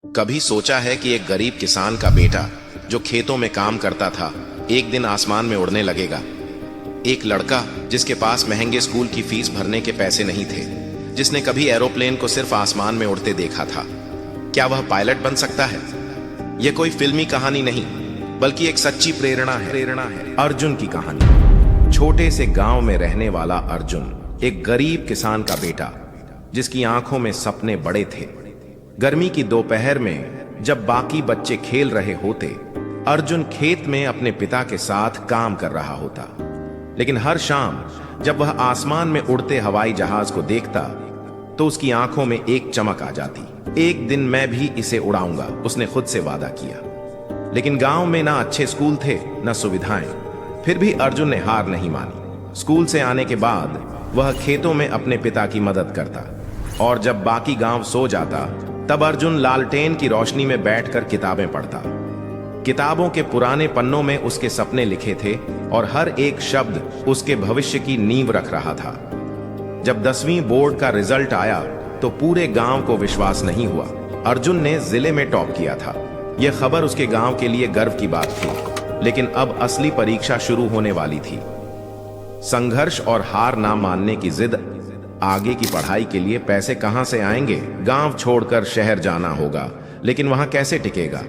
कभी सोचा है कि एक गरीब किसान का बेटा जो खेतों में काम करता था एक दिन आसमान में उड़ने लगेगा। एक लड़का जिसके पास महंगे स्कूल की फीस भरने के पैसे नहीं थे, जिसने कभी एरोप्लेन को सिर्फ आसमान में उड़ते देखा था, क्या वह पायलट बन सकता है? यह कोई फिल्मी कहानी नहीं, बल्कि एक सच्ची प्रेरणा है। अर्जुन की कहानी। छोटे से गांव में रहने वाला अर्जुन एक गरीब किसान का बेटा, जिसकी आंखों में सपने बड़े थे। गर्मी की दोपहर में जब बाकी बच्चे खेल रहे होते, अर्जुन खेत में अपने पिता के साथ काम कर रहा होता। लेकिन हर शाम जब वह आसमान में उड़ते हवाई जहाज को देखता तो उसकी आंखों में एक चमक आ जाती। एक दिन मैं भी इसे उड़ाऊंगा, उसने खुद से वादा किया। लेकिन गांव में ना अच्छे स्कूल थे, ना सुविधाएं। फिर भी अर्जुन ने हार नहीं मानी। स्कूल से आने के बाद वह खेतों में अपने पिता की मदद करता, और जब बाकी गांव सो जाता तब अर्जुन लालटेन की रोशनी में बैठकर किताबें पढ़ता। किताबों के पुराने पन्नों में उसके सपने लिखे थे और हर एक शब्द उसके भविष्य की नींव रख रहा था। जब 10वीं बोर्ड का रिजल्ट आया तो पूरे गांव को विश्वास नहीं हुआ। अर्जुन ने जिले में टॉप किया था। यह खबर उसके गांव के लिए गर्व की बात थी। लेकिन अब असली परीक्षा शुरू होने वाली थी। संघर्ष और हार ना मानने की जिद। आगे की पढ़ाई के लिए पैसे कहां से आएंगे? गांव छोड़कर शहर जाना होगा, लेकिन वहां कैसे टिकेगा?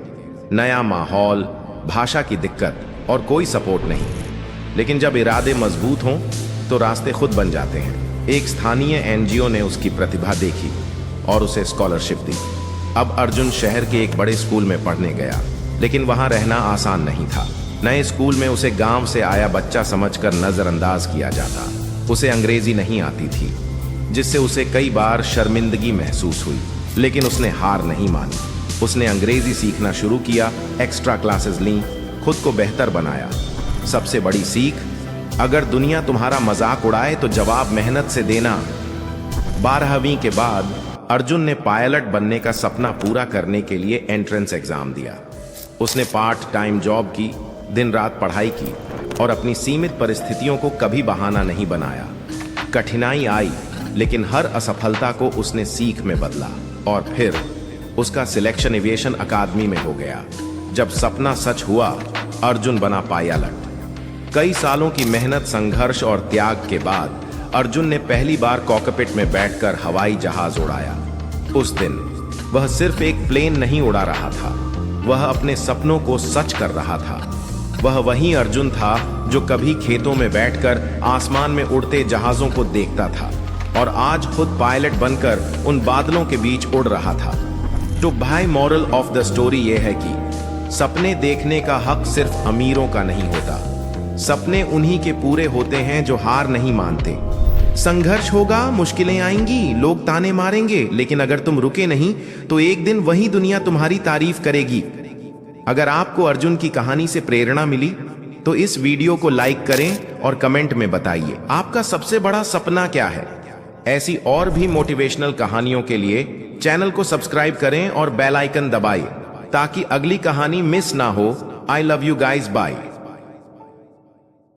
नया माहौल, भाषा की दिक्कत और कोई सपोर्ट नहीं। लेकिन जब इरादे मजबूत हों तो रास्ते खुद बन जाते हैं। एक स्थानीय एनजीओ ने उसकी प्रतिभा देखी और उसे स्कॉलरशिप दी। अब अर्जुन शहर के एक बड़े स्कूल में पढ़ने गया, लेकिन वहां रहना आसान नहीं था। नए स्कूल में उसे गांव से आया बच्चा समझकर नजरअंदाज किया जाता। उसे अंग्रेजी नहीं आती थी, जिससे उसे कई बार शर्मिंदगी महसूस हुई। लेकिन उसने हार नहीं मानी। उसने अंग्रेजी सीखना शुरू किया, एक्स्ट्रा क्लासेस लीं, खुद को बेहतर बनाया। सबसे बड़ी सीख, अगर दुनिया तुम्हारा मजाक उड़ाए तो जवाब मेहनत से देना। 12वीं के बाद अर्जुन ने पायलट बनने का सपना पूरा करने के लिए एंट्रेंस एग्जाम दिया। उसने पार्ट टाइम जॉब की, दिन रात पढ़ाई की और अपनी सीमित परिस्थितियों को कभी बहाना नहीं बनाया। कठिनाई आई, लेकिन हर असफलता को उसने सीख में बदला, और फिर उसका सिलेक्शन एविएशन अकादमी में हो गया। जब सपना सच हुआ, अर्जुन बना पायलट। कई सालों की मेहनत, संघर्ष और त्याग के बाद अर्जुन ने पहली बार कॉकपिट में बैठकर हवाई जहाज उड़ाया। उस दिन वह सिर्फ एक प्लेन नहीं उड़ा रहा था, वह अपने सपनों को सच कर रहा था। वह वही अर्जुन था जो कभी खेतों में बैठकर आसमान में उड़ते जहाजों को देखता था और आज खुद पायलट बनकर उन बादलों के बीच उड़ रहा था। तो भाई, मॉरल ऑफ द स्टोरी यह है कि सपने देखने का हक सिर्फ अमीरों का नहीं होता। सपने उन्हीं के पूरे होते हैं जो हार नहीं मानते। संघर्ष होगा, मुश्किलें आएंगी, लोग ताने मारेंगे, लेकिन अगर तुम रुके नहीं तो एक दिन वही दुनिया तुम्हारी तारीफ करेगी। अगर आपको अर्जुन की कहानी से प्रेरणा मिली तो इस वीडियो को लाइक करें और कमेंट में बताइए आपका सबसे बड़ा सपना क्या है। ऐसी और भी मोटिवेशनल कहानियों के लिए चैनल को सब्सक्राइब करें और बेल आइकन दबाइए ताकि अगली कहानी मिस ना हो। I love you guys, bye.